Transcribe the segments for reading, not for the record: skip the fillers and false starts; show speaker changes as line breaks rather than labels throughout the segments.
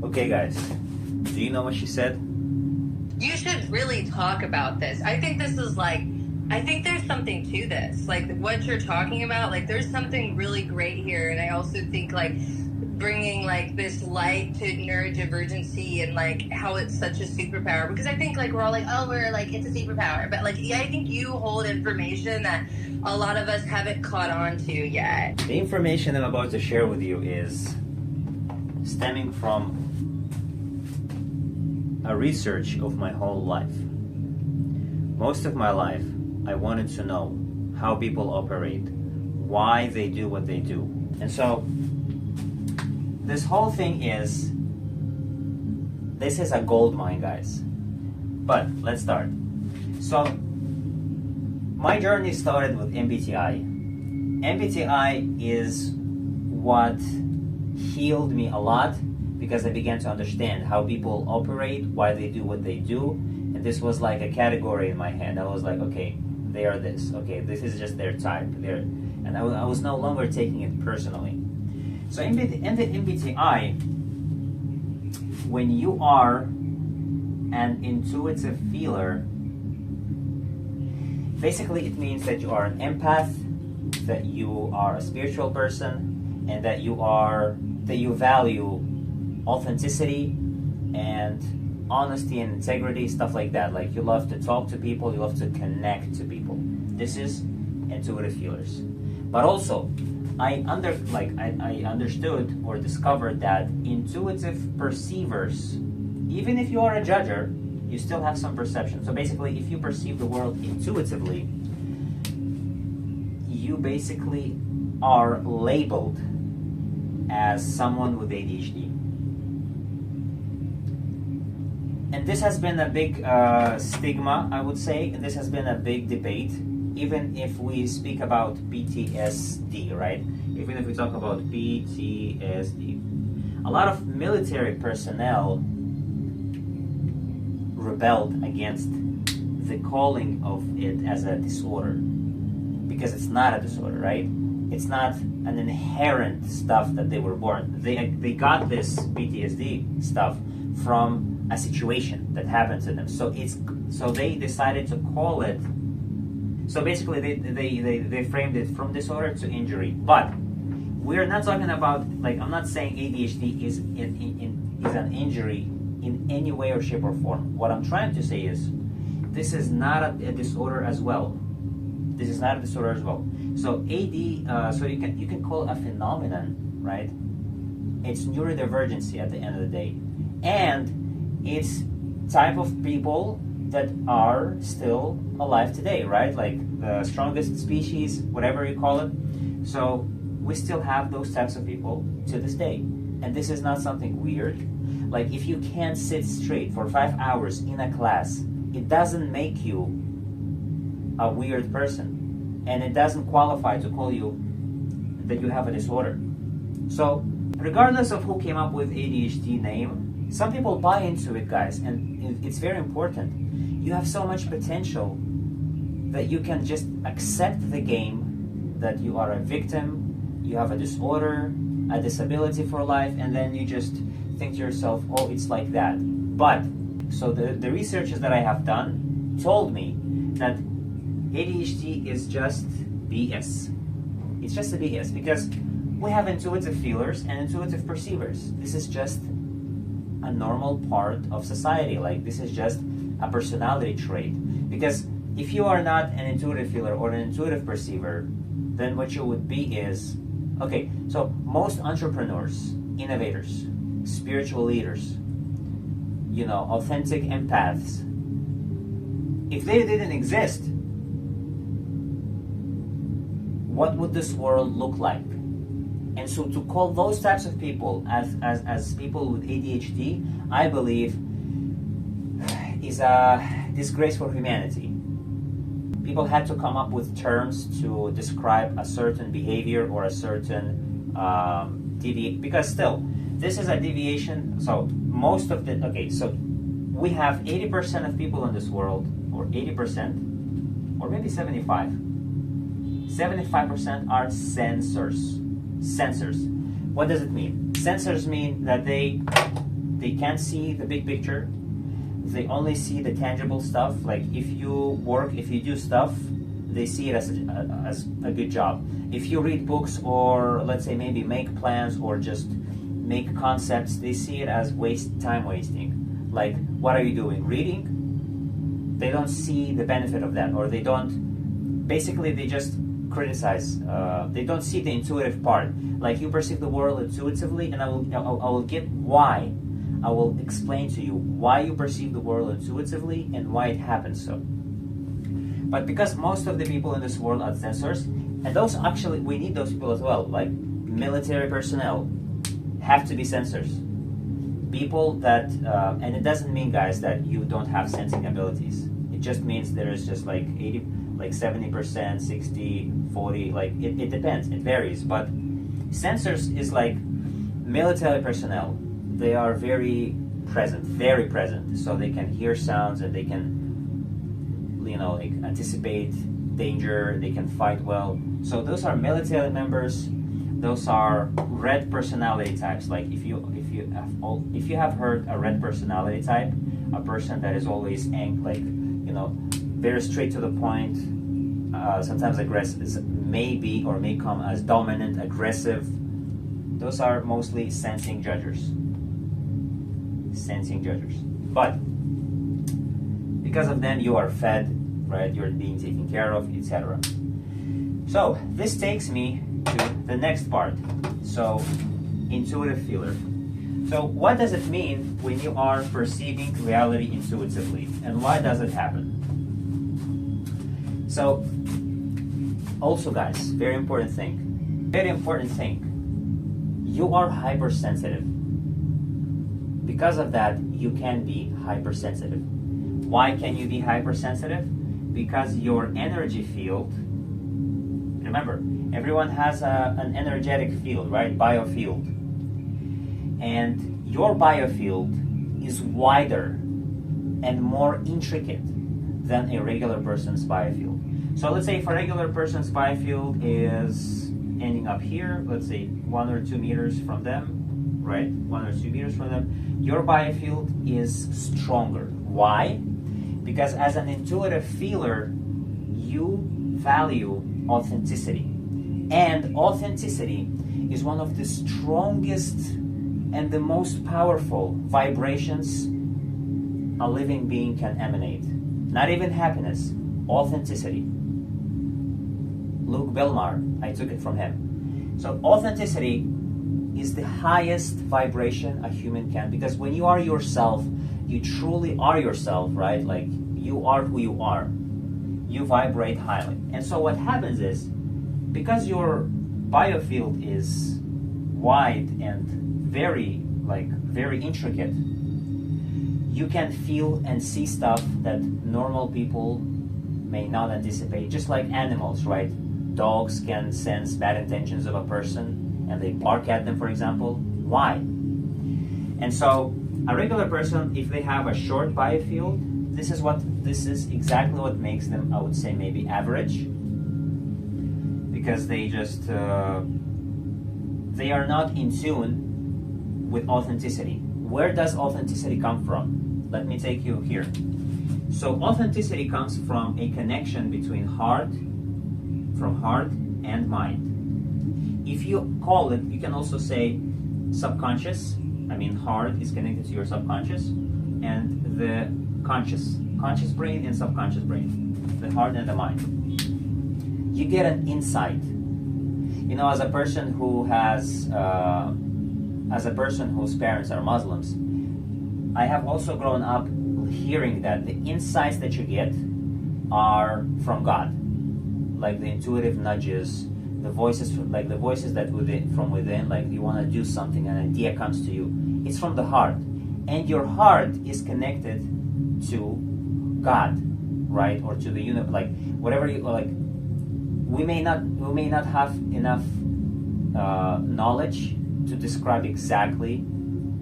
Okay, guys, do you know what she said?
You should really talk about this. I think this is like, I think there's something to this. Like what you're talking about, like there's something really great here. And I also think like bringing like this light to neurodivergency and like how it's such a superpower. Because I think like we're all like, oh, we're like, it's a superpower. But like, yeah, I think you hold information that a lot of us haven't caught on to yet.
The information I'm about to share with you is stemming from a research of my whole life. Most of my life, I wanted to know how people operate, why they do what they do. And so, this whole thing this is a gold mine, guys. But let's start. So, my journey started with MBTI. MBTI is what healed me a lot because I began to understand how people operate, why they do what they do, and this was like a category in my head. I was like, okay, they are this. Okay, this is just their type. And I was no longer taking it personally. So in the MBTI, when you are an intuitive feeler, basically it means that you are an empath, that you are a spiritual person, and that you value authenticity and honesty and integrity, stuff like that. Like you love to talk to people, you love to connect to people. This is intuitive feelers. But also, I understood or discovered that intuitive perceivers, even if you are a judger, you still have some perception. So basically, if you perceive the world intuitively, you basically are labeled as someone with ADHD. And this has been a big stigma, I would say, and this has been a big debate, even if we speak about PTSD, right? Even if we talk about PTSD. A lot of military personnel rebelled against the calling of it as a disorder, because it's not a disorder, right? It's not an inherent stuff that they were born. They got this PTSD stuff from a situation that happened to them. So they decided to call it. So basically, they framed it from disorder to injury. But we're not talking about, like, I'm not saying ADHD is an injury in any way or shape or form. What I'm trying to say is, this is not a disorder as well. This is not a disorder as well. So so you can call it a phenomenon, right? It's neurodivergency at the end of the day, and it's type of people that are still alive today, right? Like the strongest species, whatever you call it. So we still have those types of people to this day. And this is not something weird. Like if you can't sit straight for 5 hours in a class, it doesn't make you a weird person. And it doesn't qualify to call you that you have a disorder. So regardless of who came up with ADHD name, some people buy into it, guys, and it's very important. You have so much potential that you can just accept the game that you are a victim, you have a disorder, a disability for life, and then you just think to yourself, oh, it's like that. But, so the researches that I have done told me that ADHD is just BS. It's just a BS because we have intuitive feelers and intuitive perceivers. This is just a normal part of society. Like this is just a personality trait. Because if you are not an intuitive feeler or an intuitive perceiver, then what you would be is, okay, so most entrepreneurs, innovators, spiritual leaders, authentic empaths, if they didn't exist, what would this world look like? And so to call those types of people as people with ADHD, I believe, is a disgrace for humanity. People had to come up with terms to describe a certain behavior or a certain deviation, because still, this is a deviation. So most of so we have 80% of people in this world, or 80%, or maybe 75% are sensors. What does it mean? Sensors mean that they they can't see the big picture. They only see the tangible stuff. Like if you work, if you do stuff, they see it as a good job. If you read books, or let's say maybe make plans or just make concepts, they see it as time wasting. Like, what are you doing? Reading? They don't see the benefit of that, or they don't, basically they just criticize. They don't see the intuitive part. Like, you perceive the world intuitively, and I will get why. I will explain to you why you perceive the world intuitively and why it happens so. But because most of the people in this world are sensors, and those actually, we need those people as well, like military personnel have to be sensors. People that, and it doesn't mean, guys, that you don't have sensing abilities. It just means there is just like 80, like 70%, 60, 40, like it depends, it varies. But sensors is like military personnel. They are very present, so they can hear sounds and they can, you know, like anticipate danger, they can fight well. So those are military members. Those are red personality types. Like if you have heard a red personality type, a person that is always like, you know, very straight to the point, sometimes aggressive, maybe or may come as dominant, aggressive. Those are mostly sensing judges. But because of them, you are fed, right? You're being taken care of, etc. So this takes me to the next part. So, intuitive feeler. So what does it mean when you are perceiving reality intuitively, and why does it happen? So, also, guys, very important thing, you are hypersensitive. Because of that, you can be hypersensitive. Why can you be hypersensitive? Because your energy field, remember, everyone has an energetic field, right? Biofield. And your biofield is wider and more intricate than a regular person's biofield. So let's say if a regular person's biofield is ending up here, let's say 1 or 2 meters from them, right? 1 or 2 meters from them, your biofield is stronger. Why? Because as an intuitive feeler, you value authenticity. And authenticity is one of the strongest and the most powerful vibrations a living being can emanate. Not even happiness, authenticity. Luke Belmar, I took it from him. So authenticity is the highest vibration a human can, because when you are yourself, you truly are yourself, right? Like, you are who you are. You vibrate highly. And so what happens is, because your biofield is wide and very intricate, you can feel and see stuff that normal people may not anticipate. Just like animals, right? Dogs can sense bad intentions of a person and they bark at them, for example. Why? And so a regular person, if they have a short biofield, this is exactly what makes them, I would say, maybe average, because they just they are not in tune with authenticity. Where does authenticity come from? Let me take you here. So authenticity comes from a connection between heart and mind. If you call it, you can also say subconscious. I mean, heart is connected to your subconscious, and the conscious brain and subconscious brain, the heart and the mind. You get an insight. You know, as a person whose parents are Muslims, I have also grown up hearing that the insights that you get are from God, like the intuitive nudges, the voices that from within, like you want to do something, an idea comes to you. It's from the heart, and your heart is connected to God, right, or to the universe, like whatever you like. We may not have enough knowledge to describe exactly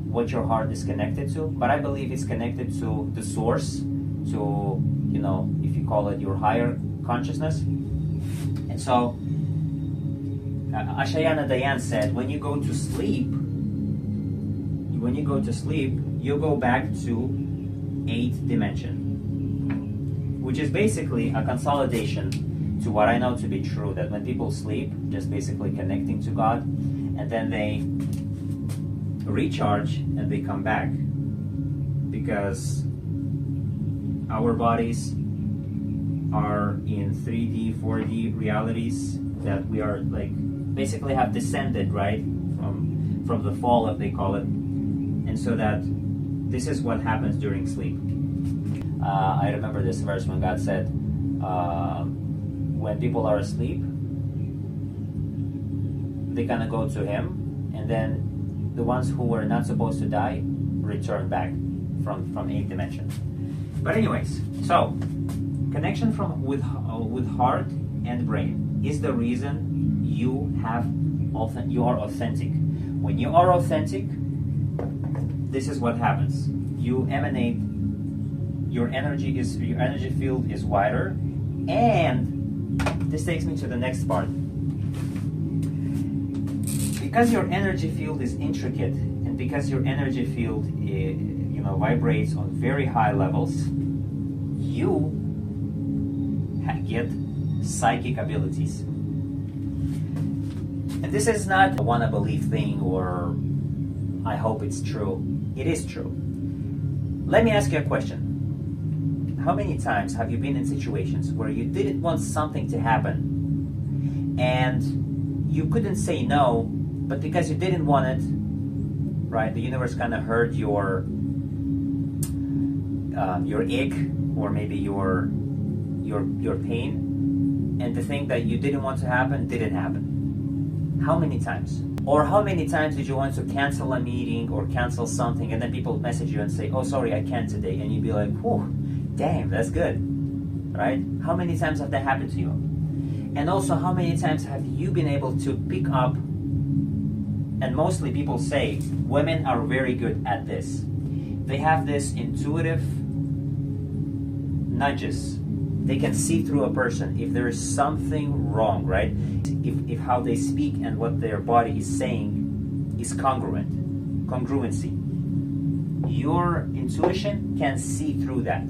what your heart is connected to, but I believe it's connected to the source, to, you know, if you call it your higher consciousness. And so Ashayana Dayan said, when you go to sleep, when you go to sleep, you go back to 8th dimension, which is basically a consolidation to what I know to be true, that when people sleep, just basically connecting to God, and then they recharge and they come back, because our bodies are in 3D, 4D realities that we are like basically have descended, right, from the fall, as they call it, and so that this is what happens during sleep. I remember this verse when God said, when people are asleep, they kind of go to Him, and then the ones who were not supposed to die return back from 8th dimension. But anyways, so connection with heart and brain is the reason you are authentic. When you are authentic, this is what happens. You emanate. Your energy field is wider, and this takes me to the next part. Because your energy field is intricate, and because your energy field vibrates on very high levels, you get psychic abilities. And this is not a wanna believe thing, or I hope it's true. It is true. Let me ask you a question. How many times have you been in situations where you didn't want something to happen, and you couldn't say no, but because you didn't want it, right, the universe kind of heard your ache, or maybe your pain, and the thing that you didn't want to happen didn't happen? How many times? Or how many times did you want to cancel a meeting or cancel something, and then people message you and say, oh, sorry, I can't today, and you'd be like, whew, damn, that's good, right? How many times have that happened to you? And also, how many times have you been able to pick up, and mostly people say women are very good at this. They have this intuitive nudges. They can see through a person if there is something wrong, right? If how they speak and what their body is saying is congruency. Your intuition can see through that.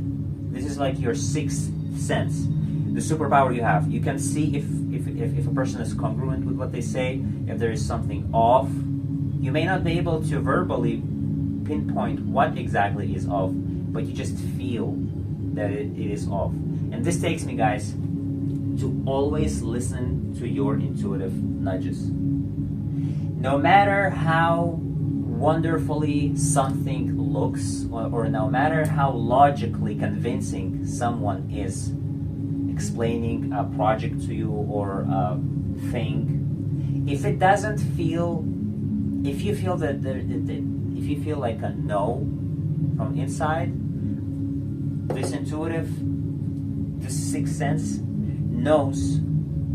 This is like your sixth sense, the superpower you have. You can see if a person is congruent with what they say, if there is something off. You may not be able to verbally pinpoint what exactly is off, but you just feel that it is off. And this takes me, guys, to always listen to your intuitive nudges. No matter how wonderfully something looks, or no matter how logically convincing someone is explaining a project to you or a thing, if it doesn't feel, if you feel if you feel like a no from inside, this sixth sense knows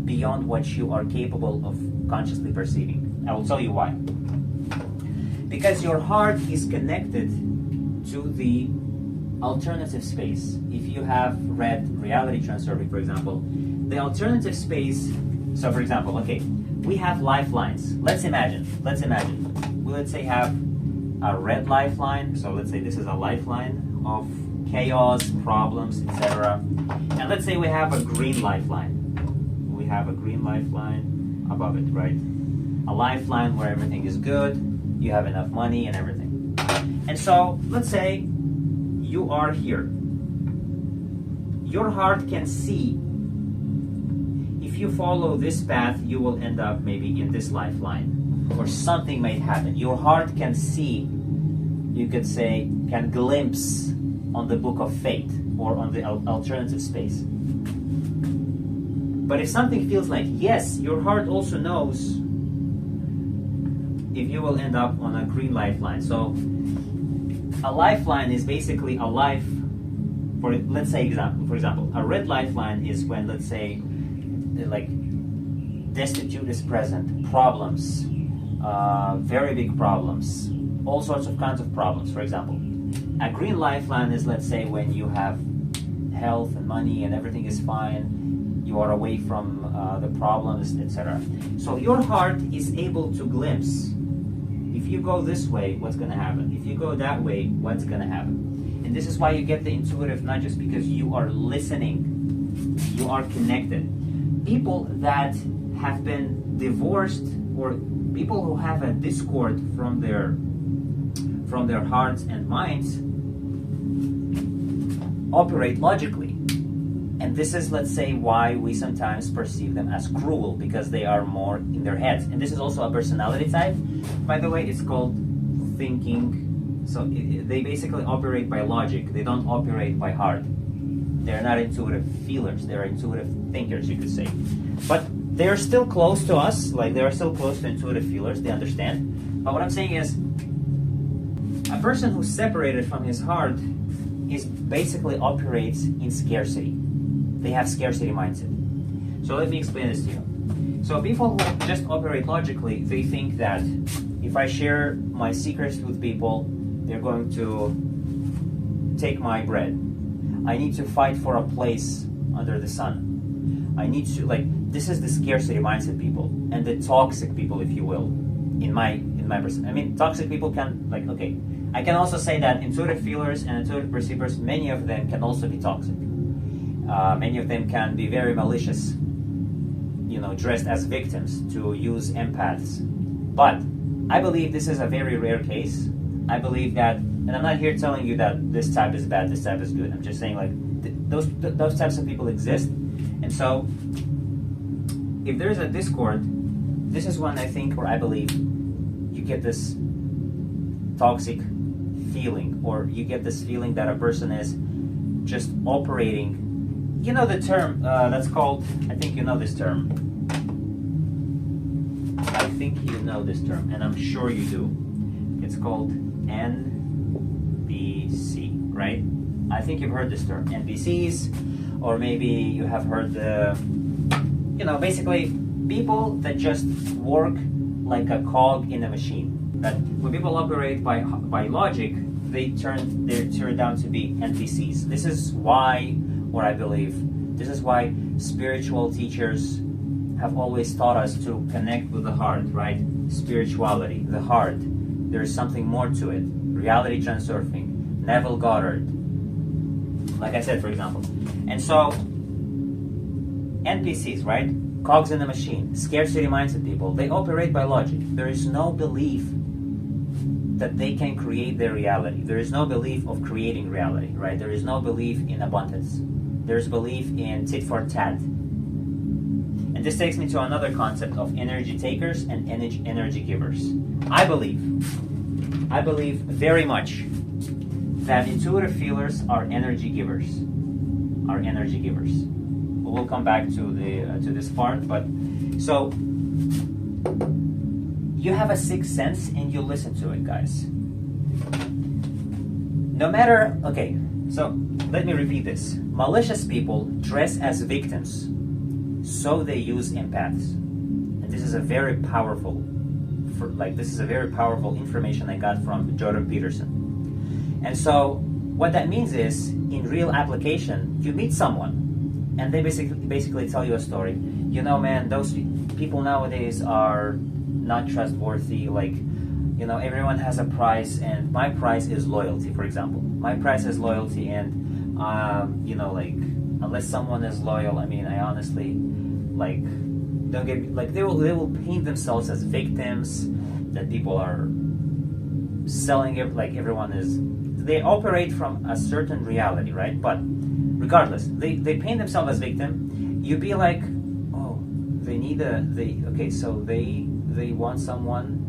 beyond what you are capable of consciously perceiving. I will tell you why. Because your heart is connected to the alternative space. If you have read reality transferring, for example, the alternative space, so for example, okay, we have lifelines. Let's imagine, we let's say have a red lifeline, so let's say this is a lifeline of chaos, problems, etc. And let's say we have a green lifeline. We have a green lifeline above it, right? A lifeline where everything is good, you have enough money and everything. And so, let's say you are here. Your heart can see, if you follow this path, you will end up maybe in this lifeline, or something might happen. Your heart can see, you could say, can glimpse on the book of fate or on the alternative space. But if something feels like yes, your heart also knows if you will end up on a green lifeline. So a lifeline is basically a life for, let's say, for example, a red lifeline is when, let's say, like destitute is present, problems, very big problems, all sorts of kinds of problems, for example. A green lifeline is, let's say, when you have health and money and everything is fine, you are away from the problems, etc. So your heart is able to glimpse If you go this way, what's going to happen? If you go that way, what's going to happen? And this is why you get the intuitive nudges, because you are listening, you are connected. People that have been divorced, or people who have a discord from their hearts and minds, operate logically. And this is, let's say, why we sometimes perceive them as cruel, because they are more in their heads. And this is also a personality type, by the way. It's called thinking. So they basically operate by logic. They don't operate by heart. They're not intuitive feelers. They're intuitive thinkers, you could say. But they're still close to us. Like, they're still close to intuitive feelers. They understand. But what I'm saying is, a person who's separated from his heart is basically operates in scarcity. They have scarcity mindset. So let me explain this to you. So people who just operate logically, they think that if I share my secrets with people, they're going to take my bread. I need to fight for a place under the sun. I need to, like, this is the scarcity mindset people, and the toxic people, if you will, in my person. I mean, toxic people can, like, okay, I can also say that intuitive feelers and intuitive perceivers, many of them can also be toxic. Many of them can be very malicious, you know, dressed as victims to use empaths. But I believe this is a very rare case. I believe that, and I'm not here telling you that this type is bad, this type is good. I'm just saying, like, those types of people exist. And so, if there's a discord, this is when I think, or I believe, you get this toxic feeling, or you get this feeling that a person is just operating. You know the term that's called, I think you know this term. I think you know this term, and I'm sure you do. It's called NBC, right? I think you've heard this term, NPCs, or maybe you have heard the, you know, basically people that just work like a cog in a machine. That when people operate by logic, they turn down to be NPCs. This is why, or I believe, this is why spiritual teachers have always taught us to connect with the heart, right? Spirituality, the heart. There's something more to it. Reality transurfing, Neville Goddard, like I said, for example. And so, NPCs, right? Cogs in the machine, scarcity mindset people, they operate by logic. There is no belief that they can create their reality. There is no belief of creating reality, right? There is no belief in abundance. There's belief in tit for tat. And this takes me to another concept of energy takers and energy givers. I believe very much that intuitive feelers are energy givers. We'll come back to this part, but so you have a sixth sense and you listen to it, guys. No matter, okay, so let me repeat this. Malicious people dress as victims, so they use empaths. And this is a very powerful, information I got from Jordan Peterson. And so what that means is, in real application, you meet someone and they basically tell you a story. You know, man, those people nowadays are not trustworthy. Like, you know, everyone has a price, and my price is loyalty, for example. My price is loyalty, and you know, like, unless someone is loyal, I mean, I honestly, like, don't get, like, they will paint themselves as victims, that people are selling it, like everyone is, they operate from a certain reality, right? But regardless, they paint themselves as victim. You be like, oh, okay, so they want someone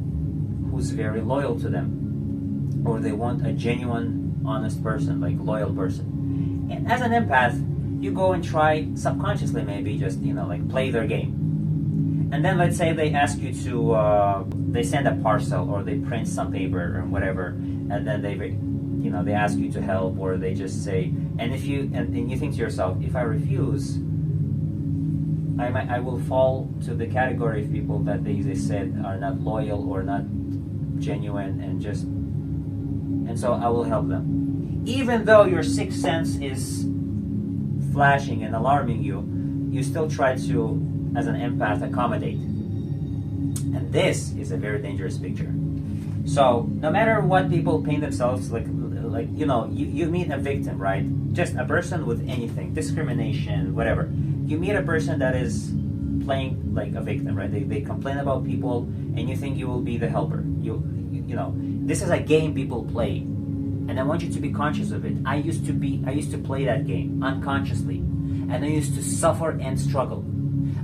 who's very loyal to them, or they want a genuine, honest person, like loyal person. And as an empath, you go and try subconsciously, maybe just, you know, like, play their game. And then let's say they ask you to, they send a parcel, or they print some paper or whatever, and then they ask you to help, or they just say, and if you and you think to yourself, if I refuse, I will fall to the category of people that they said are not loyal or not genuine, and so I will help them. Even though your sixth sense is flashing and alarming you, you still try to, as an empath, accommodate. And this is a very dangerous picture. So no matter what people paint themselves like you know, you meet a victim, right? Just a person with anything, discrimination, whatever. You meet a person that is playing like a victim, right? They complain about people, and you think you will be the helper. You know, this is a game people play, and I want you to be conscious of it. I used to play that game unconsciously, and I used to suffer and struggle.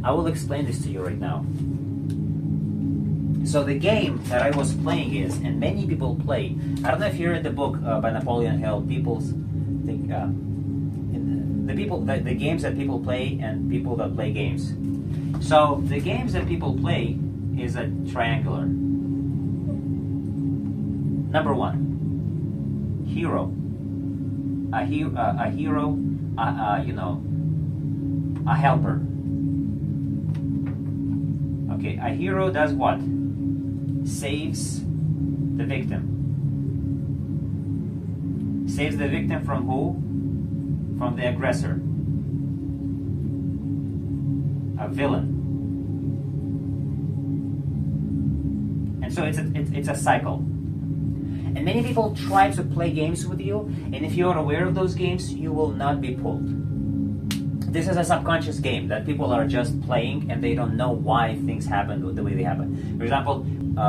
I will explain this to you right now. So the game that I was playing is, and many people play. I don't know if you read the book by Napoleon Hill, the games that people play and people that play games. So the games that people play is a triangular. Number one, hero. A hero, you know, a helper. Okay, a hero does what? Saves the victim. Saves the victim from who? From the aggressor. A villain. And so it's a cycle. And many people try to play games with you, and if you are aware of those games, you will not be pulled. This is a subconscious game that people are just playing, and they don't know why things happen the way they happen. For example,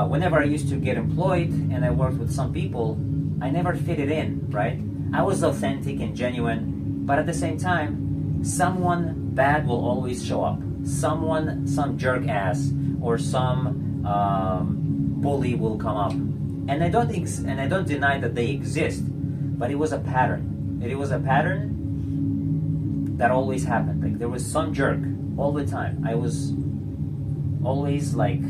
whenever I used to get employed and I worked with some people, I never fitted in, right? I was authentic and genuine, but at the same time, someone bad will always show up. Some jerk ass or some bully will come up, and I don't deny that they exist, but it was a pattern. It was a pattern that always happened. Like there was some jerk all the time. I was always like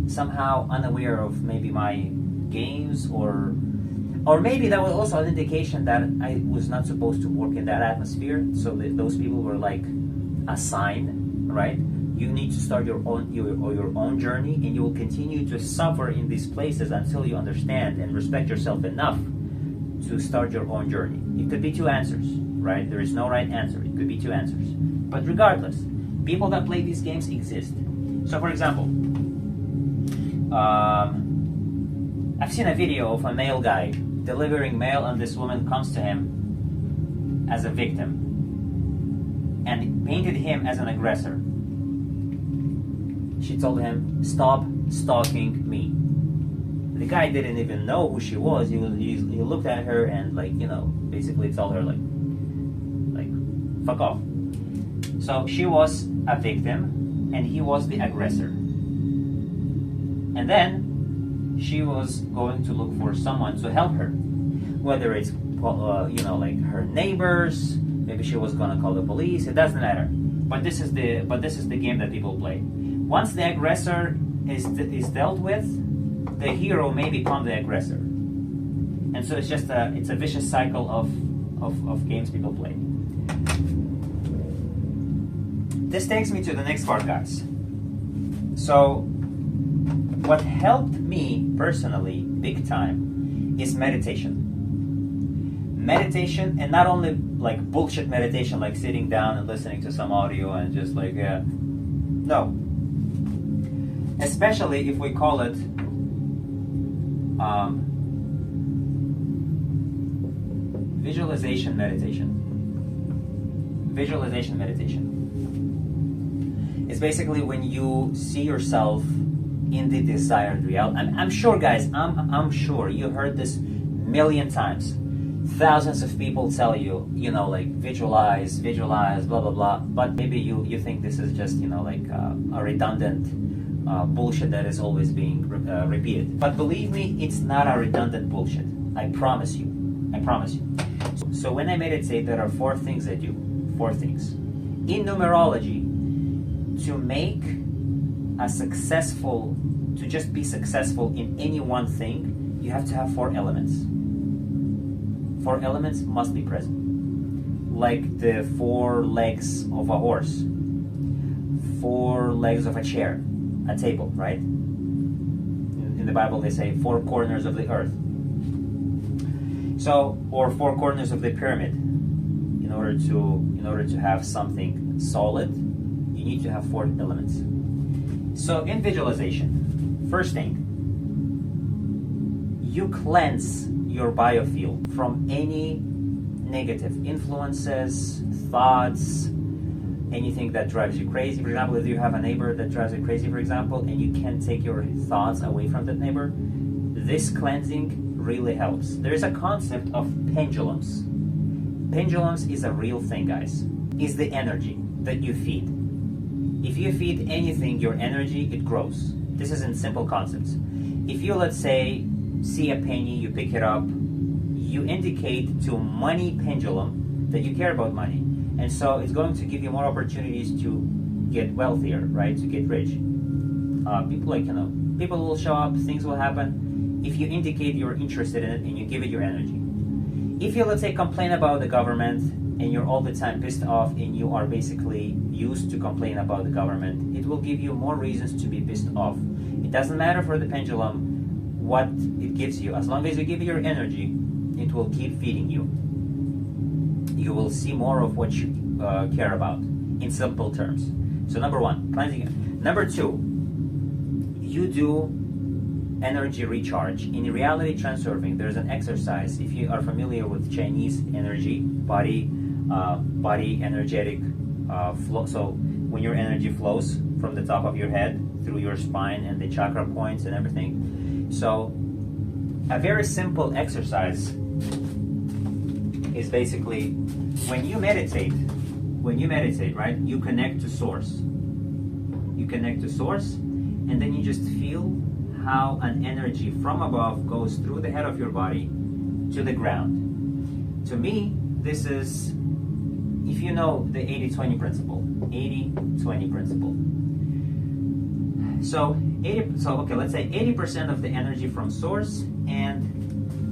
somehow unaware of maybe my games, or maybe that was also an indication that I was not supposed to work in that atmosphere. So those people were like a sign, right? You need to start your own journey, and you will continue to suffer in these places until you understand and respect yourself enough to start your own journey. It could be two answers, right? There is no right answer. It could be two answers. But regardless, people that play these games exist. So for example, I've seen a video of a male guy delivering mail, and this woman comes to him as a victim and painted him as an aggressor. She told him, "Stop stalking me." The guy didn't even know who she was. He looked at her and, like, you know, basically told her like fuck off. So she was a victim and he was the aggressor. And then she was going to look for someone to help her, whether it's you know, like her neighbors. Maybe she was gonna call the police. It doesn't matter. But this is the game that people play. Once the aggressor is dealt with, the hero may become the aggressor, and so it's a vicious cycle of games people play. This takes me to the next part, guys. So what helped me personally big time is meditation. Meditation, and not only like bullshit meditation, like sitting down and listening to some audio and just like no. Especially if we call it visualization meditation. Visualization meditation. It's basically when you see yourself in the desired reality. I'm sure, guys, I'm sure you heard this million times. Thousands of people tell you, you know, like visualize, blah, blah, blah. But maybe you think this is just, you know, like a redundant bullshit that is always being repeated. But believe me, it's not a redundant bullshit. I promise you. I promise you. So when I meditate, there are 4 things I do. 4 things. In numerology, to make to just be successful in any one thing, you have to have 4 elements. 4 elements must be present. Like the 4 legs of a horse, 4 legs of a chair, a table, right? In the Bible they say 4 corners of the earth. So, or 4 corners of the pyramid. In order to have something solid, you need to have 4 elements. So in visualization, first thing, you cleanse your biofield from any negative influences, thoughts, anything that drives you crazy. For example, if you have a neighbor that drives you crazy, for example, and you can't take your thoughts away from that neighbor, this cleansing really helps. There is a concept of pendulums. Pendulums is a real thing, guys. Is the energy that you feed. If you feed anything your energy, it grows. This is in simple concepts. If you, let's say, see a penny, you pick it up, you indicate to money pendulum that you care about money. And so it's going to give you more opportunities to get wealthier, right? To get rich. People will show up, things will happen if you indicate you're interested in it and you give it your energy. If you, let's say, complain about the government and you're all the time pissed off and you are basically used to complain about the government, it will give you more reasons to be pissed off. It doesn't matter for the pendulum what it gives you. As long as you give it your energy, it will keep feeding you. You will see more of what you care about, in simple terms. So number one, cleansing. Number two, you do energy recharge. In reality transurfing, there's an exercise. If you are familiar with Chinese energy, body energetic flow. So when your energy flows from the top of your head through your spine and the chakra points and everything. So a very simple exercise is basically when you meditate, right? You connect to source. You connect to source, and then you just feel how an energy from above goes through the head of your body to the ground. To me, this is, if you know the 80-20 principle, 80-20 principle. So let's say 80% of the energy from source and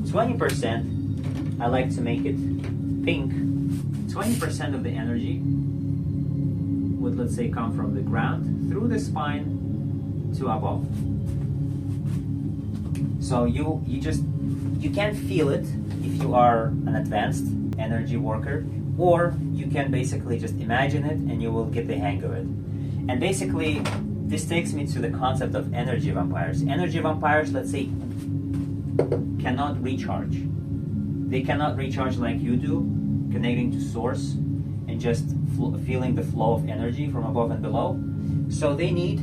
20%, I like to make it pink, 20% of the energy would, let's say, come from the ground through the spine to above. So you can feel it if you are an advanced energy worker, or you can basically just imagine it and you will get the hang of it. And basically, this takes me to the concept of energy vampires. Energy vampires, let's say, cannot recharge. They cannot recharge like you do, connecting to source and just feeling the flow of energy from above and below. So they need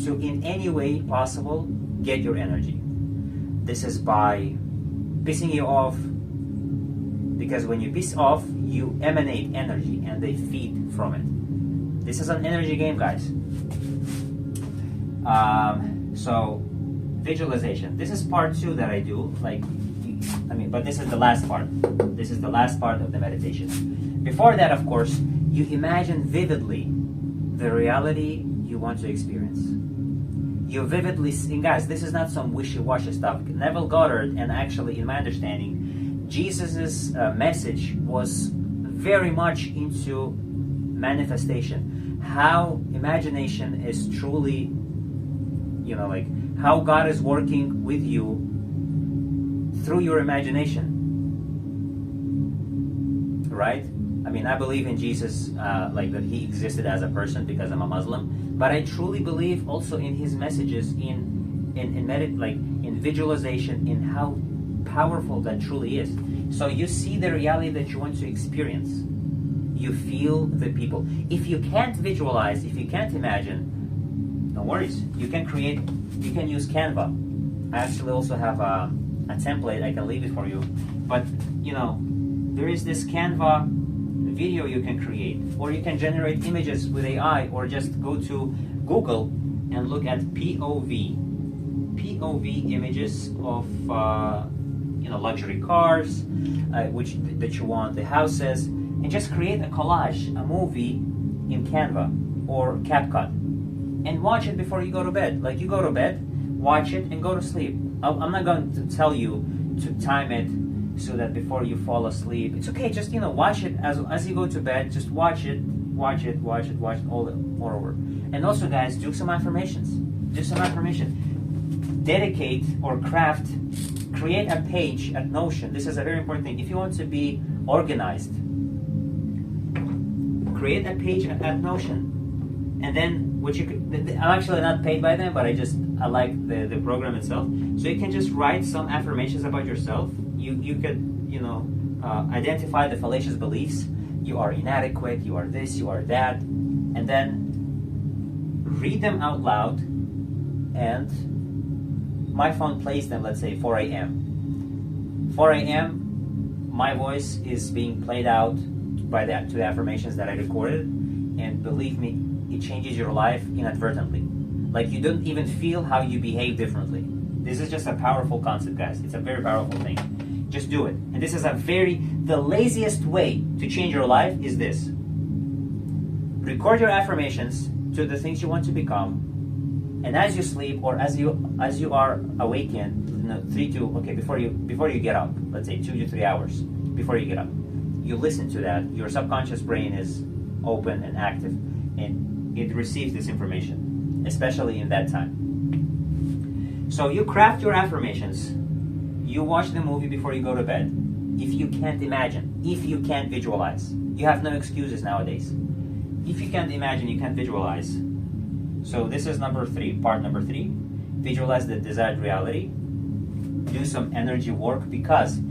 to, in any way possible, get your energy. This is by pissing you off, because when you piss off, you emanate energy and they feed from it. This is an energy game, guys. So visualization. This is part 2 that I do. But this is the last part. This is the last part of the meditation. Before that, of course, you imagine vividly the reality you want to experience. You vividly, and guys, this is not some wishy-washy stuff. Neville Goddard, and actually, in my understanding, Jesus's message was very much into manifestation. How imagination is truly, how God is working with you through your imagination, right? I believe in Jesus, that he existed as a person because I'm a Muslim, but I truly believe also in his messages, in visualization, in how powerful that truly is. So you see the reality that you want to experience. You feel the people. If you can't visualize, if you can't imagine, no worries. You can use Canva. I actually also have a template. I can leave it for you. But, there is this Canva video you can create, or you can generate images with AI, or just go to Google and look at POV images of luxury cars, that you want, the houses, and just create a collage, a movie in Canva or CapCut, and watch it before you go to bed. Like, you go to bed, watch it, and go to sleep. I'm not going to tell you to time it so that before you fall asleep. It's okay, just watch it as you go to bed. Just watch it all over. And also, guys, do some affirmations. Dedicate or create a page at Notion. This is a very important thing. If you want to be organized, create a page at Notion. And then I'm actually not paid by them, but I just I like the program itself. So you can just write some affirmations about yourself. You could, identify the fallacious beliefs. You are inadequate, you are this, you are that, and then read them out loud, and my phone plays them, let's say 4 a.m. 4 a.m., my voice is being played out by the two affirmations that I recorded, and believe me, it changes your life inadvertently. Like, you don't even feel how you behave differently. This is just a powerful concept, guys. It's a very powerful thing. Just do it. And this is the laziest way to change your life is this. Record your affirmations to the things you want to become, and as you sleep or as you are awakened, before you get up, let's say 2 to 3 hours before you get up, you listen to that. Your subconscious brain is open and active, and it receives this information, especially in that time. So you craft your affirmations. You watch the movie before you go to bed. If you can't imagine, if you can't visualize, you have no excuses nowadays. If you can't imagine, you can't visualize. So this is part number three. Visualize the desired reality. Do some energy work, because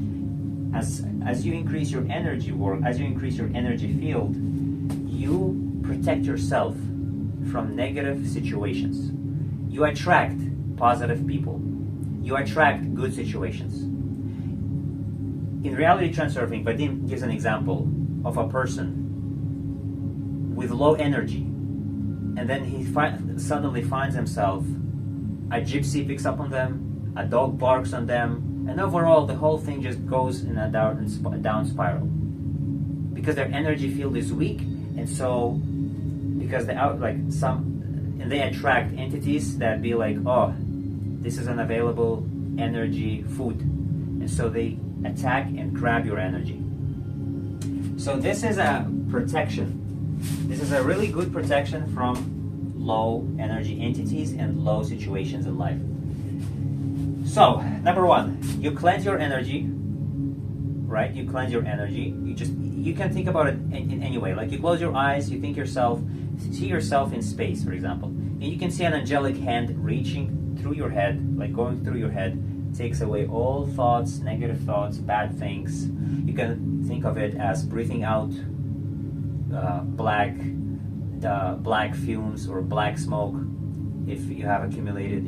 as you increase your energy work, as you increase your energy field, you protect yourself from negative situations. You attract positive people. You attract good situations. In reality transurfing, Vadim gives an example of a person with low energy, and then he suddenly finds himself, a gypsy picks up on them, a dog barks on them, and overall the whole thing just goes in a down spiral, because their energy field is weak, and so because they attract entities that be like, oh, this is an available energy food, and so they attack and grab your energy. So this is a protection. This is a really good protection from low energy entities and low situations in life. So, number one, you cleanse your energy, right? You cleanse your energy. You can think about it in any way. Like, you close your eyes, you see yourself in space, for example, and you can see an angelic hand reaching through your head, like going through your head, takes away all thoughts, negative thoughts, bad things. You can think of it as breathing out black fumes or black smoke if you have accumulated,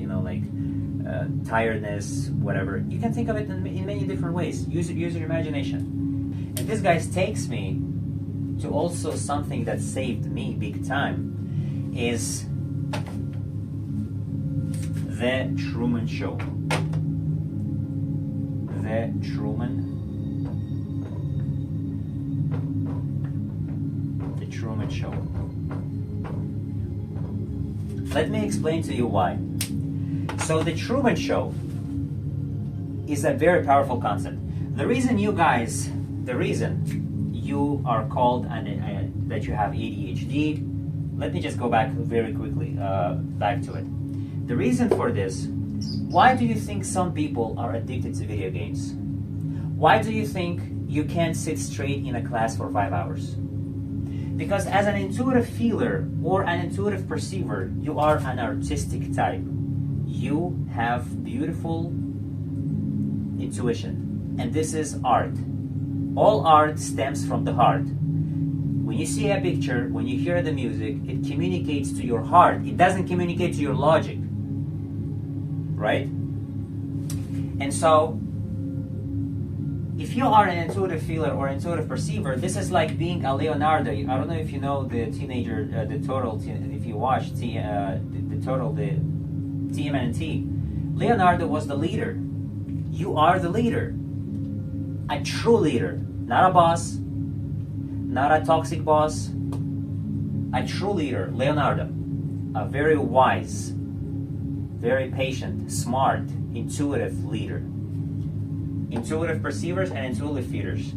tiredness, whatever. You can think of it in many different ways. Use your imagination. And this, guys, takes me to also something that saved me big time, is the Truman Show. The Truman Show. Let me explain to you why. So the Truman Show is a very powerful concept. The reason you are called that you have ADHD, let me just go back very quickly, back to it. The reason for this, why do you think some people are addicted to video games? Why do you think you can't sit straight in a class for 5 hours? Because as an intuitive feeler or an intuitive perceiver, you are an artistic type. You have beautiful intuition, and this is art. All art stems from the heart. When you see a picture, when you hear the music, it communicates to your heart. It doesn't communicate to your logic, right? And so, if you are an intuitive feeler or intuitive perceiver, this is like being a Leonardo. I don't know if you know the teenager, if you watch the TMNT. Leonardo was the leader. You are the leader. A true leader. Not a boss. Not a toxic boss. A true leader. Leonardo. A very wise, very patient, smart, intuitive leader. Intuitive perceivers and intuitive feeders.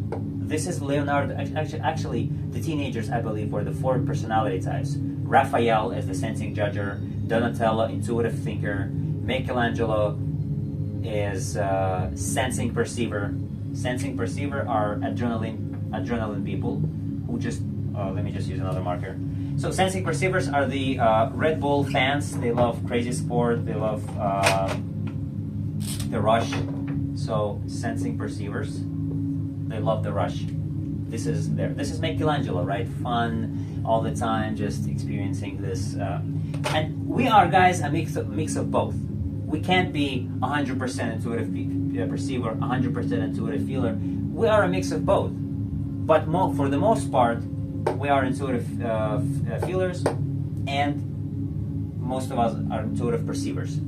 This is Leonardo. Actually, the teenagers, I believe, were the 4 personality types. Raphael is the sensing judger. Donatello, intuitive thinker. Michelangelo is sensing perceiver. Sensing perceiver are adrenaline people who let me just use another marker. So sensing perceivers are the Red Bull fans. They love crazy sport. They love the rush. So sensing perceivers, they love the rush. This is Michelangelo, right? Fun all the time, just experiencing this. And we are, guys, a mix of both. We can't be 100% intuitive perceiver, 100% intuitive feeler. We are a mix of both. But for the most part, we are intuitive feelers, and most of us are intuitive perceivers.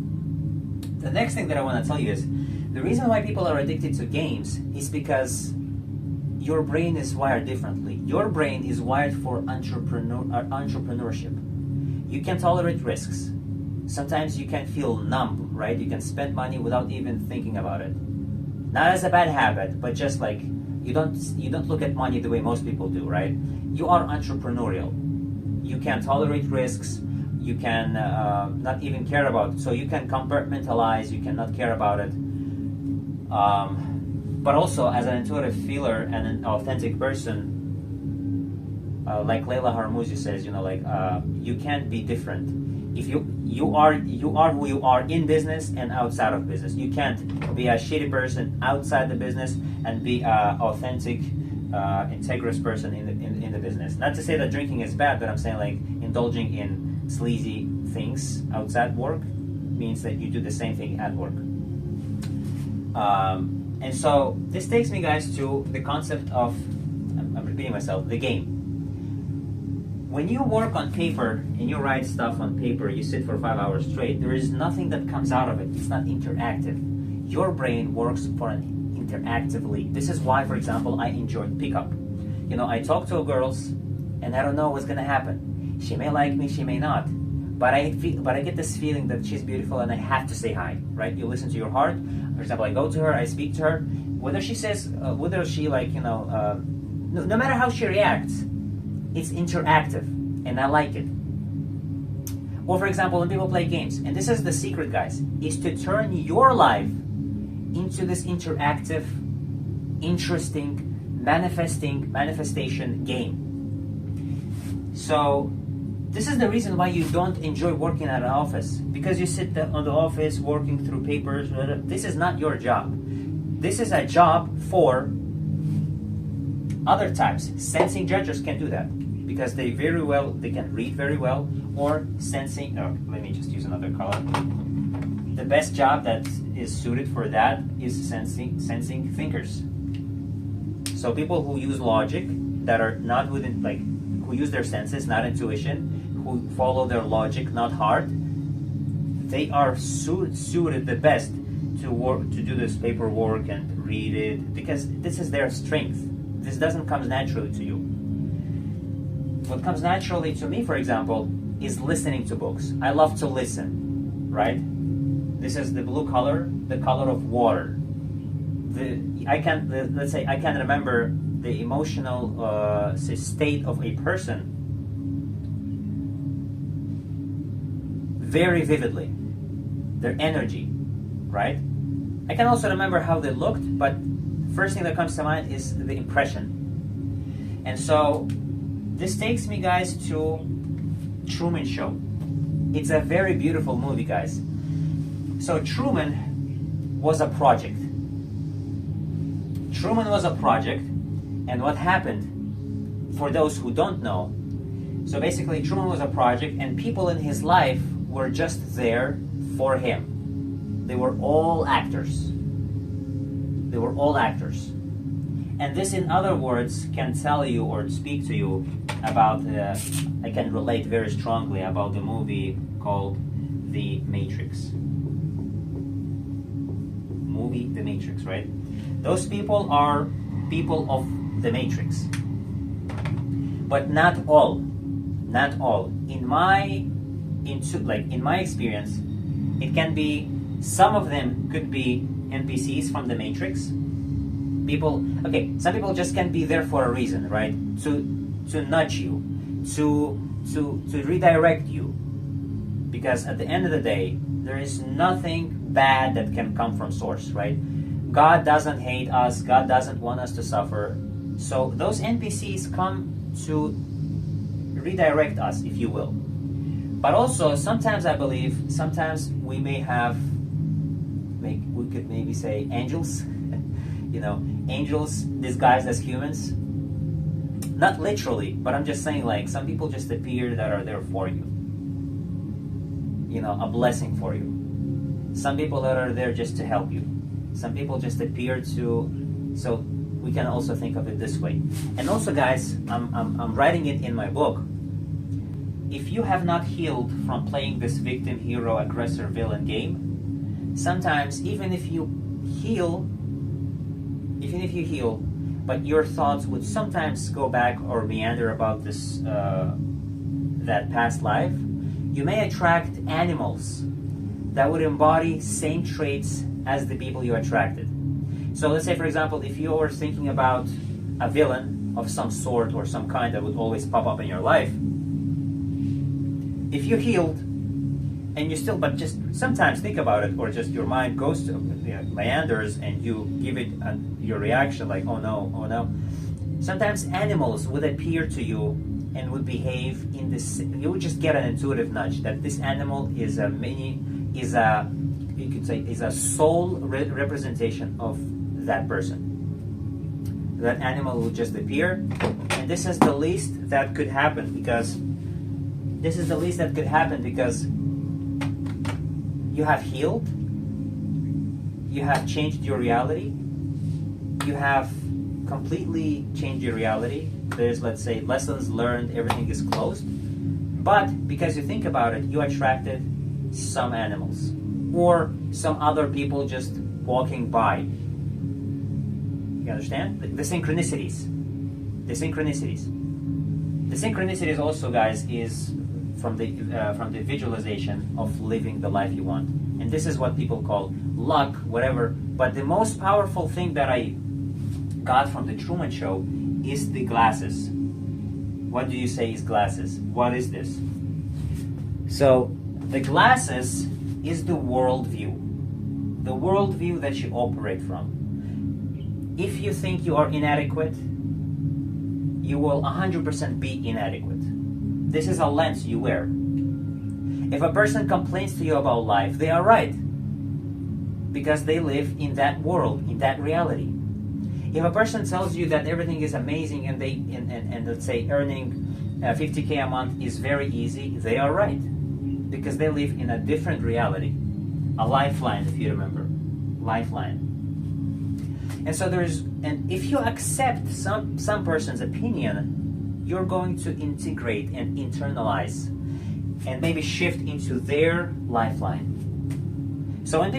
The next thing that I want to tell you is, the reason why people are addicted to games is because your brain is wired differently. Your brain is wired for entrepreneurship. You can tolerate risks. Sometimes you can feel numb, right? You can spend money without even thinking about it. Not as a bad habit, but just like you don't look at money the way most people do, right? You are entrepreneurial. You can tolerate risks. You can not even care about it. So you can compartmentalize. You cannot care about it. But also, as an intuitive feeler and an authentic person, like Leila Harmouzi says, you can't be different. If you are who you are in business and outside of business. You can't be a shitty person outside the business and be an authentic, integrous person in the business. Not to say that drinking is bad, but I'm saying like indulging in sleazy things outside work means that you do the same thing at work. And so this takes me, guys, to the concept of, I'm repeating myself, the game. When you work on paper and you write stuff on paper, you sit for 5 hours straight, there is nothing that comes out of it. It's not interactive. Your brain works interactively. This is why, for example, I enjoyed pickup. I talk to girls and I don't know what's going to happen. She may like me, she may not. But I get this feeling that she's beautiful and I have to say hi, right? You listen to your heart. For example, I go to her, I speak to her. Whether she says, no matter how she reacts, it's interactive, and I like it. Or for example, when people play games, and this is the secret, guys, is to turn your life into this interactive, interesting, manifestation game. So this is the reason why you don't enjoy working at an office, because you sit on the office working through papers. This is not your job. This is a job for other types. Sensing judges can do that because they can read very well, or sensing. Let me just use another color. The best job that is suited for that is sensing thinkers. So people who use logic, that are not within, who use their senses, not intuition, who follow their logic, not heart, they are suited the best to do this paperwork and read it, because this is their strength. This doesn't come naturally to you. What comes naturally to me, for example, is listening to books. I love to listen, right? This is the blue color, the color of water. Let's say I can remember the emotional state of a person very vividly. Their energy, right? I can also remember how they looked, but first thing that comes to mind is the impression. And so this takes me, guys, to Truman Show. It's a very beautiful movie, guys. So Truman was a project. And what happened, for those who don't know, so basically Truman was a project, and people in his life were just there for him. They were all actors. And this, in other words, can tell you or speak to you about, I can relate very strongly about the movie called The Matrix. The Matrix, right? Those people are people of the Matrix. But not all. In my experience, it can be, some of them could be NPCs from the Matrix. Some people just can be there for a reason, right? To nudge you, to redirect you. Because at the end of the day, there is nothing bad that can come from source, right? God doesn't hate us. God doesn't want us to suffer. So those NPCs come to redirect us, if you will. But also, sometimes I believe, sometimes we may have, we could maybe say angels, you know, angels disguised as humans. Not literally, but I'm just saying, like, some people just appear that are there for you. You know, a blessing for you. Some people that are there just to help you. Some people just appear to, so we can also think of it this way. And also, guys, I'm writing it in my book. If you have not healed from playing this victim, hero, aggressor, villain game, sometimes even if you heal, but your thoughts would sometimes go back or meander about this that past life, you may attract animals that would embody same traits as the people you attracted. So let's say, for example, if you were thinking about a villain of some sort or some kind that would always pop up in your life, if you healed and you still, but just sometimes think about it, or just your mind goes to, you know, meanders, and you give it your reaction like, oh no, oh no. Sometimes animals would appear to you and would behave in this. You would just get an intuitive nudge that this animal is a you could say, is a soul representation of that person. That animal will just appear, and this is the least that could happen because you have healed, you have changed your reality, you have completely changed your reality. There's, let's say, lessons learned, everything is closed. But because you think about it, you attracted some animals or some other people just walking by. You understand? The synchronicities. The synchronicities also, guys, is from the visualization of living the life you want. And this is what people call luck, whatever. But the most powerful thing that I got from the Truman Show is the glasses. What do you say is glasses? What is this? So the glasses is the worldview. The worldview that you operate from. If you think you are inadequate, you will 100% be inadequate. This is a lens you wear. If a person complains to you about life, they are right. Because they live in that world, in that reality. If a person tells you that everything is amazing and and let's say earning 50K a month is very easy, they are right. Because they live in a different reality. A lifeline, if you remember. Lifeline. And so and if you accept some person's opinion, you're going to integrate and internalize and maybe shift into their lifeline. So when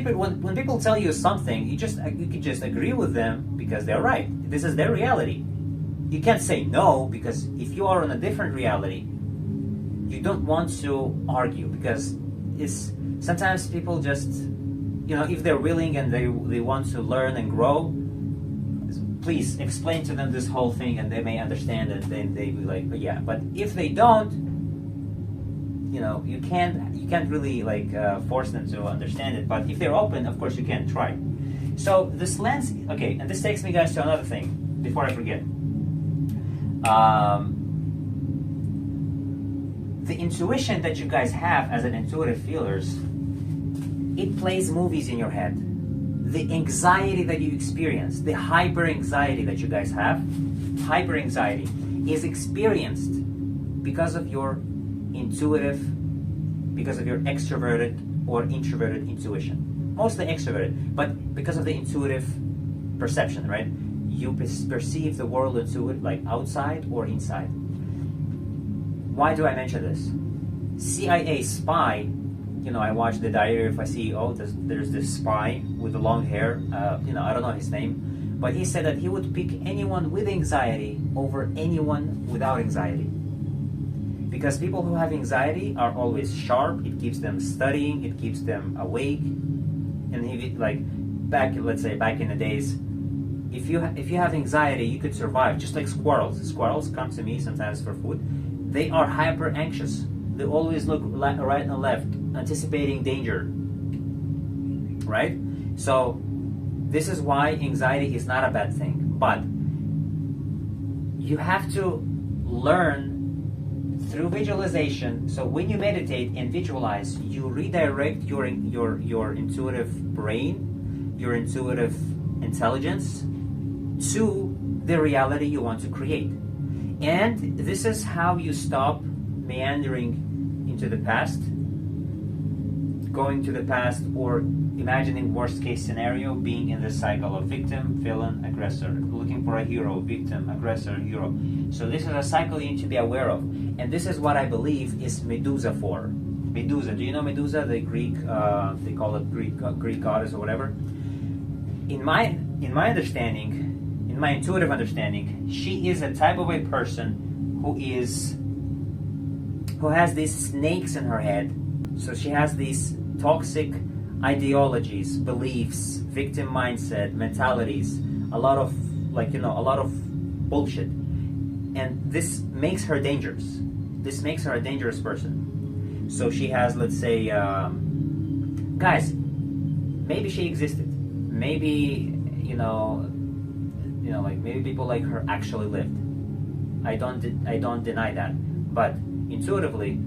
people tell you something, you can just agree with them because they're right. This is their reality. You can't say no, because if you are in a different reality, you don't want to argue, because sometimes people just, you know, if they're willing and they want to learn and grow, please explain to them this whole thing and they may understand it, then they be like, oh, yeah. But if they don't, you know, you can't really like force them to understand it. But if they're open, of course you can try. So this lens, okay, and this takes me, guys, to another thing before I forget. The intuition that you guys have as an intuitive feelers, it plays movies in your head. The anxiety that you experience, the hyper anxiety that you guys have, hyper anxiety is experienced because of your intuitive, because of your extroverted or introverted intuition. Mostly extroverted, but because of the intuitive perception, right? You perceive the world intuitive, like outside or inside. Why do I mention this? CIA spy, you know, I watched the Diary of a CEO. There's this spy with the long hair. You know, I don't know his name, but he said that he would pick anyone with anxiety over anyone without anxiety. Because people who have anxiety are always sharp. It keeps them studying. It keeps them awake. And if like let's say back in the days, if you have anxiety, you could survive. Just like squirrels. Squirrels come to me sometimes for food. They are hyper anxious. They always look right and left, anticipating danger. Right? So this is why anxiety is not a bad thing. But you have to learn through visualization. So when you meditate and visualize, you redirect your intuitive brain, your intuitive intelligence to the reality you want to create. And this is how you stop meandering into the past, going to the past, or imagining worst case scenario, being in the cycle of victim, villain, aggressor, looking for a hero, victim, aggressor, hero. So this is a cycle you need to be aware of. And this is what I believe is Medusa for. Medusa, do you know Medusa, the Greek, they call it Greek goddess or whatever? In my understanding, in my intuitive understanding, she is a type of a person who has these snakes in her head. So she has these toxic ideologies, beliefs, victim mindset, mentalities, a lot of bullshit. And this makes her dangerous. This makes her a dangerous person. So she has, let's say, guys, maybe she existed. Maybe, maybe people like her actually lived. I don't deny that. But intuitively,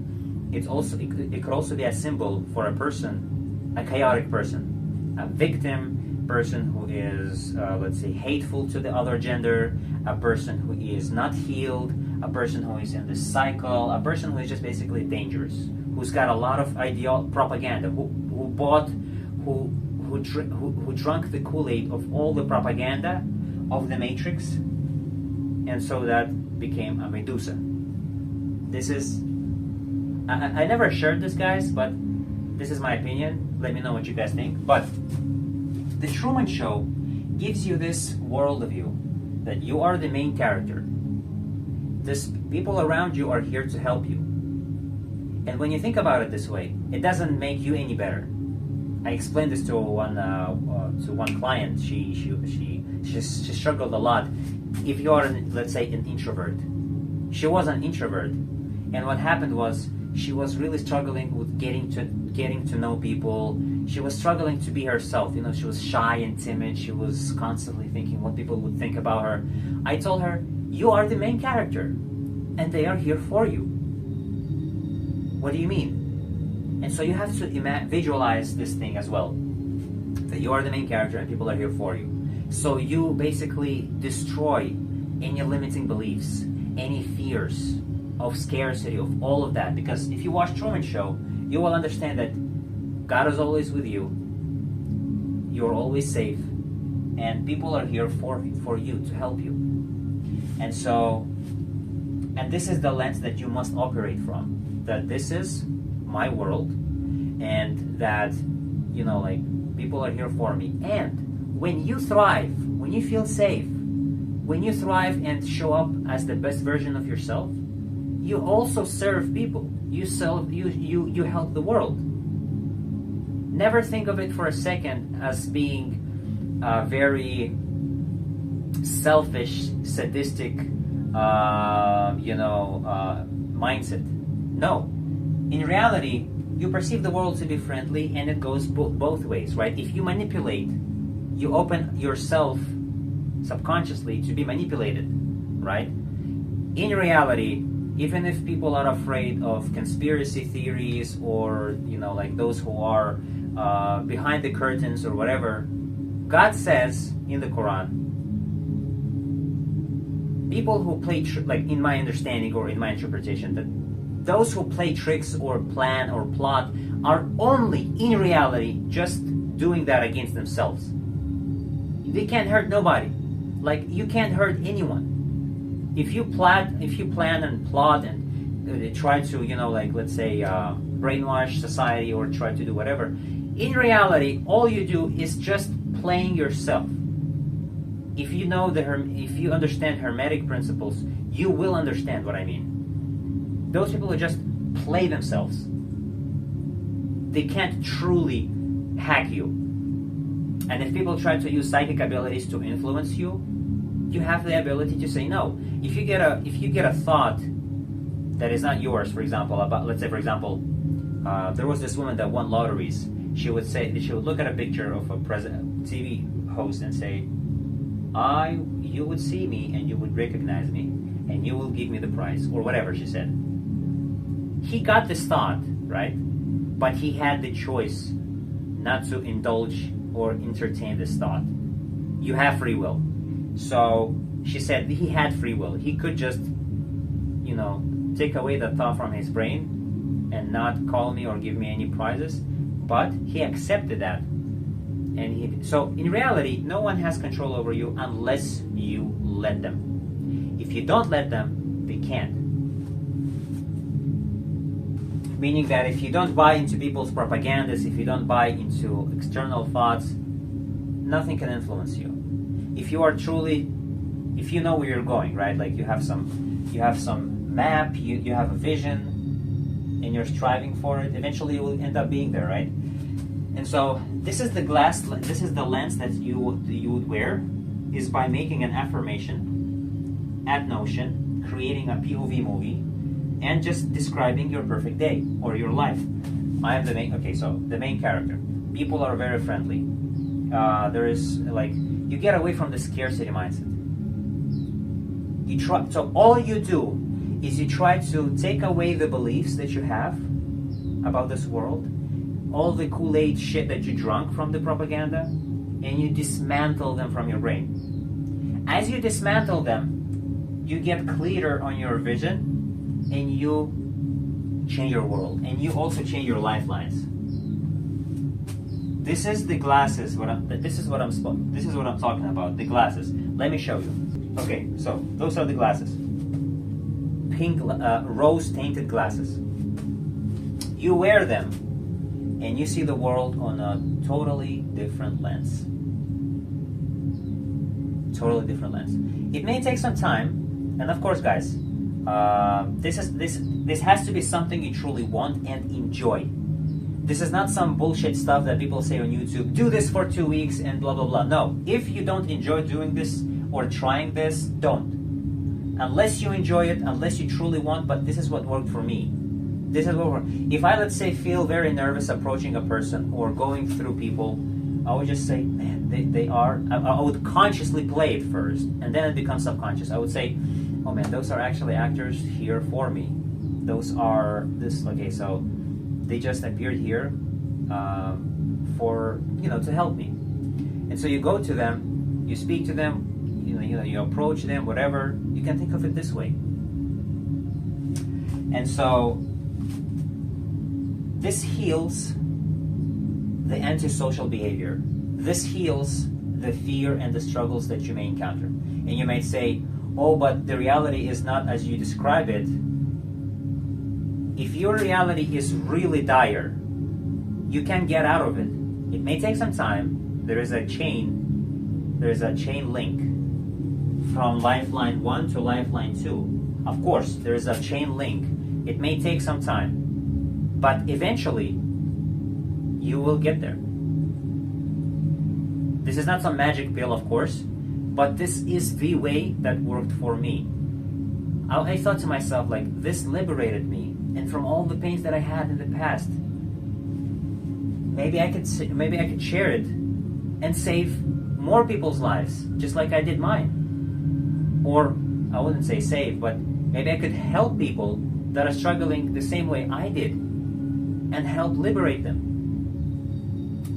it could also be a symbol for a person, a chaotic person, a victim, person who is, let's say, hateful to the other gender, a person who is not healed, a person who is in this cycle, a person who is just basically dangerous, who's got a lot of propaganda, who drank the Kool-Aid of all the propaganda of the Matrix, and so that became a Medusa. This is, I never shared this, guys, but this is my opinion. Let me know what you guys think. But the Truman Show gives you this worldview that you are the main character. This people around you are here to help you. And when you think about it this way, it doesn't make you any better. I explained this to one client. She struggled a lot. If you are, let's say, an introvert, she was an introvert, and what happened was she was really struggling with getting to know people. She was struggling to be herself. She was shy and timid. She was constantly thinking what people would think about her. I told her, you are the main character, and they are here for you. What do you mean? And so you have to visualize this thing as well, that you are the main character and people are here for you. So you basically destroy any limiting beliefs, any fears of scarcity, of all of that. Because if you watch Truman Show, you will understand that God is always with you, you're always safe, and people are here for you, to help you. And this is the lens that you must operate from, that this is my world, and that, people are here for me. And when you thrive, when you feel safe, when you thrive and show up as the best version of yourself, you also serve people. You help the world. Never think of it for a second as being a very selfish, sadistic, mindset. No. In reality, you perceive the world to be friendly, and it goes both ways, right? If you manipulate, you open yourself subconsciously to be manipulated, right? In reality, even if people are afraid of conspiracy theories, or those who are behind the curtains or whatever, God says in the Quran, people who play in my understanding or in my interpretation, that those who play tricks or plan or plot are only in reality just doing that against themselves. They can't hurt nobody. You can't hurt anyone. If you plan and plot and try to, let's say, brainwash society or try to do whatever, in reality, all you do is just playing yourself. If you understand Hermetic principles, you will understand what I mean. Those people who just play themselves, they can't truly hack you. And if people try to use psychic abilities to influence you, you have the ability to say no. If you get a thought that is not yours, for example, there was this woman that won lotteries. She would look at a picture of a TV host and say, you would see me and you would recognize me and you will give me the prize, or whatever she said. he got this thought, right? But he had the choice not to indulge or entertain this thought. You have free will. So she said he had free will. He could just, take away the thought from his brain and not call me or give me any prizes. But he accepted that. So in reality, no one has control over you unless you let them. If you don't let them, they can't. Meaning that if you don't buy into people's propagandas, if you don't buy into external thoughts, nothing can influence you. If you know where you're going, right? Like you have some map, you have a vision, and you're striving for it, eventually you will end up being there, right? And so this is the lens that you would wear, is by making an affirmation at Notion, creating a POV movie, and just describing your perfect day or your life. I am the main character. People are very friendly. You get away from the scarcity mindset. So all you do is you try to take away the beliefs that you have about this world, all the Kool-Aid shit that you drunk from the propaganda, and you dismantle them from your brain. As you dismantle them, you get clearer on your vision, and you change your world, and you also change your lifelines. This is the glasses. This is what I'm talking about. The glasses. Let me show you. Okay, so those are the glasses. Pink, rose-tinted glasses. You wear them, and you see the world on a totally different lens. Totally different lens. It may take some time, and of course, guys, this has to be something you truly want and enjoy. This is not some bullshit stuff that people say on YouTube. Do this for 2 weeks and blah blah blah. No, if you don't enjoy doing this or trying this, don't. Unless you enjoy it, unless you truly want. But this is what worked for me. This is what worked. If I, let's say, feel very nervous approaching a person or going through people, I would just say, man, they are. I would consciously play it first, and then it becomes subconscious. I would say, oh man, those are actually actors here for me. Those are this. Okay, so they just appeared here for to help me. And so you go to them, you speak to them, you approach them, whatever. You can think of it this way. And so this heals the antisocial behavior. This heals the fear and the struggles that you may encounter. And you may say, oh, but the reality is not as you describe it. If your reality is really dire, you can get out of it. It may take some time. There is a chain link from lifeline 1 to lifeline 2. Of course, there is a chain link. It may take some time, but eventually you will get there. This is not some magic pill, of course, but this is the way that worked for me. I thought to myself, like, this liberated me, and from all the pains that I had in the past, maybe I could share it and save more people's lives, just like I did mine. Or I wouldn't say save, but maybe I could help people that are struggling the same way I did, and help liberate them.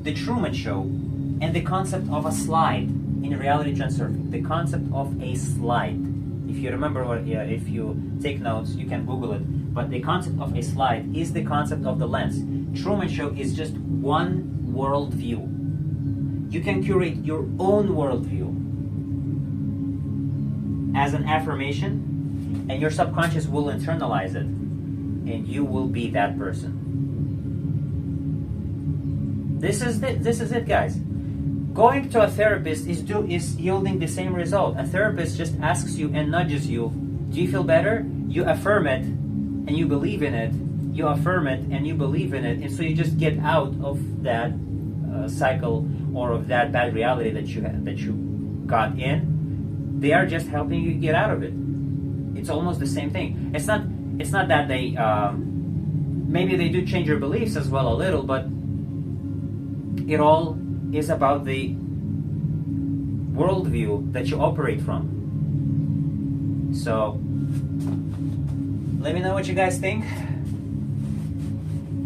The Truman Show and the concept of a slide in reality transurfing. The concept of a slide. If you remember, if you take notes, you can Google it. But the concept of a slide is the concept of the lens. Truman Show is just one worldview. You can curate your own worldview as an affirmation, and your subconscious will internalize it, and you will be that person. This is it, guys. Going to a therapist is yielding the same result. A therapist just asks you and nudges you. Do you feel better? You affirm it, and you believe in it. You affirm it, and you believe in it, and so you just get out of that cycle or of that bad reality that you got in. They are just helping you get out of it. It's almost the same thing. It's not that they maybe they do change your beliefs as well a little, but it all is about the worldview that you operate from. So let me know what you guys think.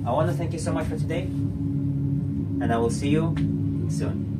I want to thank you so much for today, and I will see you soon.